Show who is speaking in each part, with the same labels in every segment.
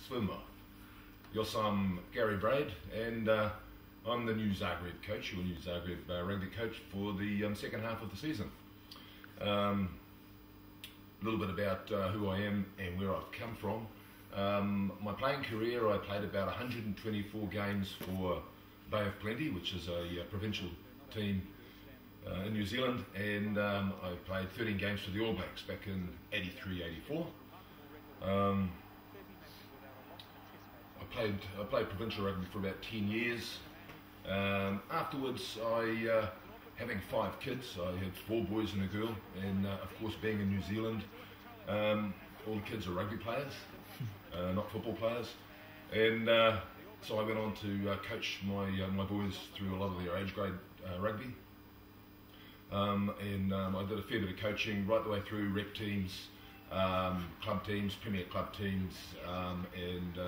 Speaker 1: swimmer. Yes, I'm Gary Braid, and I'm the new Zagreb coach, your new Zagreb Rugby coach for the second half of the season. A little bit about who I am and where I've come from. My playing career, I played about 124 games for Bay of Plenty, which is a provincial team in New Zealand, and I played 13 games for the All Blacks back in 83, 84. I played provincial rugby for about 10 years. Afterwards, having 5 kids, I had 4 boys and a girl, and of course being in New Zealand, all the kids are rugby players, not football players, and so I went on to coach my boys through a lot of their age grade rugby, and I did a fair bit of coaching right the way through rep teams, club teams, premier club teams, and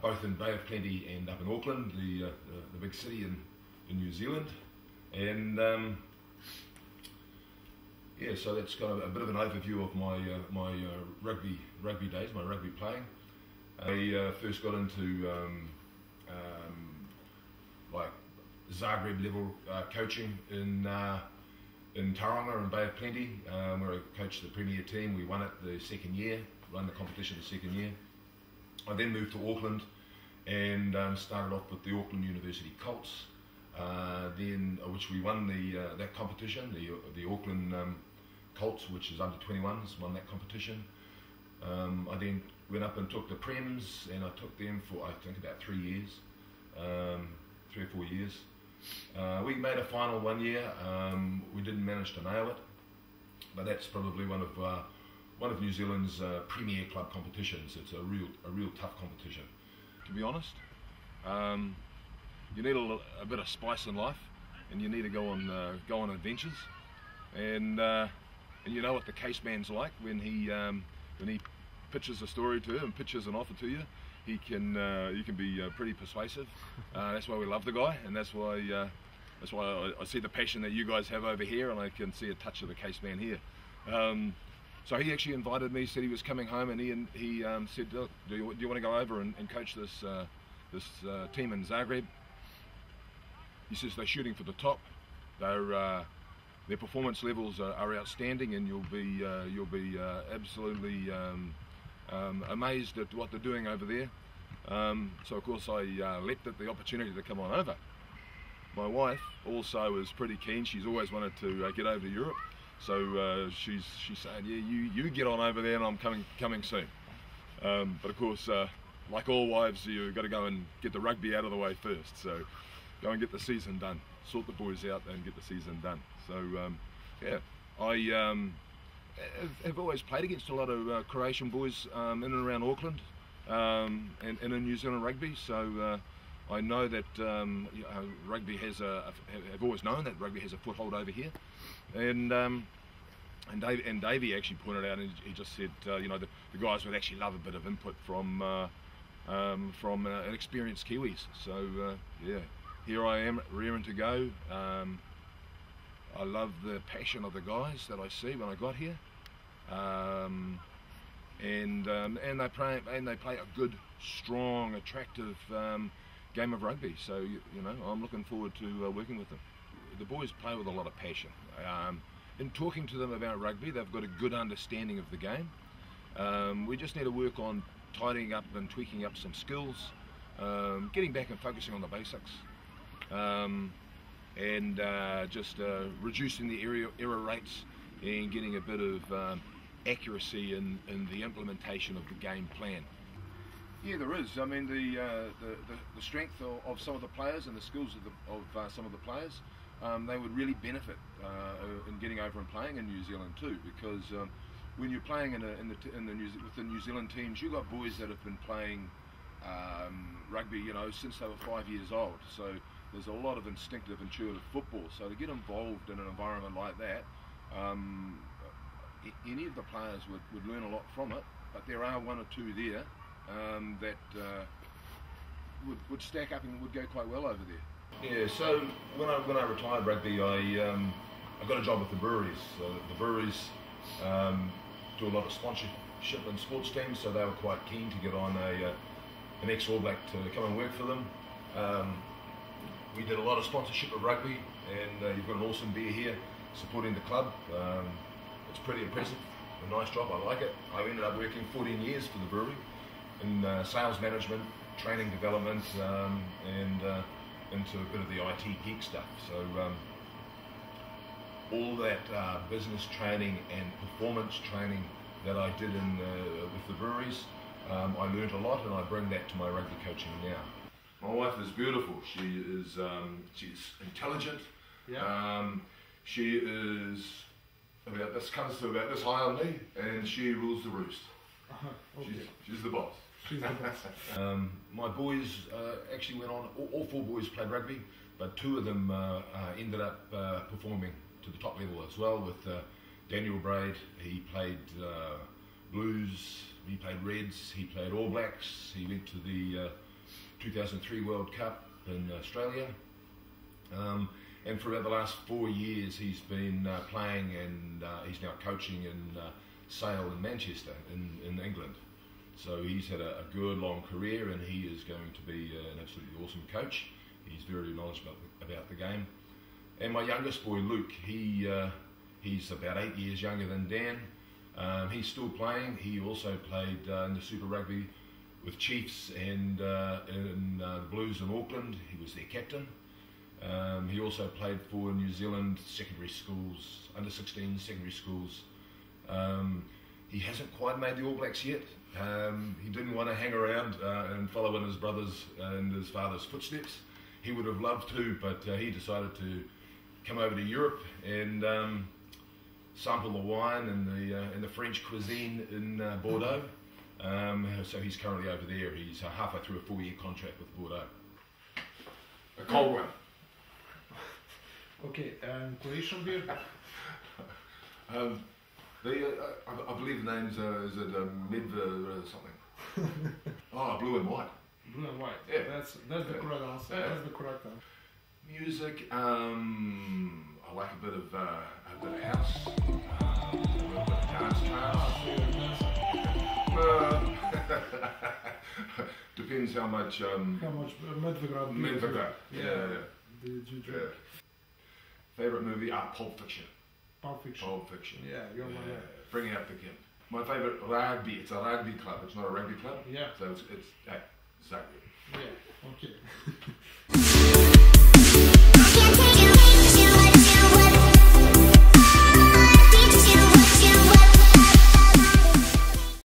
Speaker 1: both in Bay of Plenty and up in Auckland, the big city in New Zealand. And yeah, so that's kind of a bit of an overview of my rugby days, my rugby playing. I first got into like Zagreb level coaching in Tauranga and Bay of Plenty, where I coached the premier team. We won it the second year, won the competition the second year. I then moved to Auckland and started off with the Auckland University Colts, which we won that competition. The Auckland Colts, which is under 21s, won that competition. I then went up and took the Prems, and I took them for I think about 3 years, 3 or 4 years. We made a final one year. We didn't manage to nail it, but that's probably one of New Zealand's premier club competitions. It's a real tough competition. To be honest, you need a bit of spice in life, and you need to go on adventures, and you know what the caseman's like when he pitches a story to you and pitches an offer to you. You can be pretty persuasive. That's why we love the guy, and that's why I see the passion that you guys have over here, and I can see a touch of the caseman here. So he actually invited me, said he was coming home, and he said, "Look, do you want to go over and coach this team in Zagreb?" He says they're shooting for the top. Their performance levels are outstanding, and you'll be absolutely amazed at what they're doing over there. So of course I leapt at the opportunity to come on over. My wife also is pretty keen. She's always wanted to get over to Europe. So she's saying, yeah, you get on over there, and I'm coming soon. But of course, like all wives, you've got to go and get the rugby out of the way first. So go and get the season done, sort the boys out, and get the season done. So yeah, I have always played against a lot of Croatian boys in and around Auckland and in New Zealand rugby. So I know that rugby has I've always known that rugby has a foothold over here, and Davey actually pointed out, and he just said, you know, the guys would actually love a bit of input from an experienced Kiwis. So yeah, here I am, rearing to go. I love the passion of the guys that I see when I got here, and they play a good, strong, attractive game of rugby. So you know, I'm looking forward to working with them. The boys play with a lot of passion. In talking to them about rugby, they've got a good understanding of the game. We just need to work on tidying up and tweaking up some skills, getting back and focusing on the basics, and just reducing the error rates and getting a bit of accuracy in the implementation of the game plan. Yeah, there is. I mean, the strength of some of the players and the skills of some of the players, they would really benefit in getting over and playing in New Zealand too, because when you're playing with the New Zealand teams, you've got boys that have been playing rugby, you know, since they were 5 years old. So there's a lot of instinctive, intuitive football. So to get involved in an environment like that, any of the players would learn a lot from it. But there are one or two there that would stack up and would go quite well over there. Yeah. So when I retired rugby, I got a job with the breweries. The breweries do a lot of Shipland sports team, so they were quite keen to get on an ex-All Black to come and work for them. We did a lot of sponsorship of rugby, and you've got an awesome beer here supporting the club. It's pretty impressive, a nice job, I like it. I ended up working 14 years for the brewery in sales management, training development, and into a bit of the IT geek stuff. So all that business training and performance training that I did with the breweries, I learned a lot, and I bring that to my rugby coaching now. My wife is beautiful. She's intelligent. Yeah. She is comes to about this high on me, and she rules the roost. Okay. She's the boss. She's the boss. My boys actually went on. All 4 boys played rugby, but 2 of them ended up performing to the top level as well. With Gary Braid, he played Blues, he played Reds, he played All Blacks. He went to the 2003 World Cup in Australia. And for about the last 4 years he's been playing, and he's now coaching in Sale in Manchester in England. So he's had a good long career, and he is going to be an absolutely awesome coach. He's very knowledgeable about the game. And my youngest boy Luke, he's about 8 years younger than Dan. He's still playing. He also played in the Super Rugby with Chiefs and in the Blues in Auckland. He was their captain. He also played for New Zealand secondary schools, under 16 secondary schools. He hasn't quite made the All Blacks yet. He didn't want to hang around and follow in his brothers and his father's footsteps. He would have loved to, but he decided to come over to Europe and sample the wine and the French cuisine in Bordeaux. So he's currently over there. He's halfway through a 4-year contract with Bordeaux. A cold one.
Speaker 2: Okay, and Croatian beer?
Speaker 1: I believe the name's is it Neven something. Oh, blue and white.
Speaker 2: Blue and white.
Speaker 1: Yeah.
Speaker 2: That's the correct answer. Yeah. That's the correct answer.
Speaker 1: Music. I like a bit of house. A little bit of dance. Depends how much. Medvegrad. Yeah.
Speaker 2: Did you drink?
Speaker 1: Yeah. Favorite movie? Pulp Fiction.
Speaker 2: Pulp Fiction.
Speaker 1: Pulp Fiction.
Speaker 2: Yeah, you're my man.
Speaker 1: Bringing out the gimp. My favorite rugby. It's a rugby club. It's not a rugby club.
Speaker 2: Yeah.
Speaker 1: So it's Zagreb.
Speaker 2: Yeah. Okay.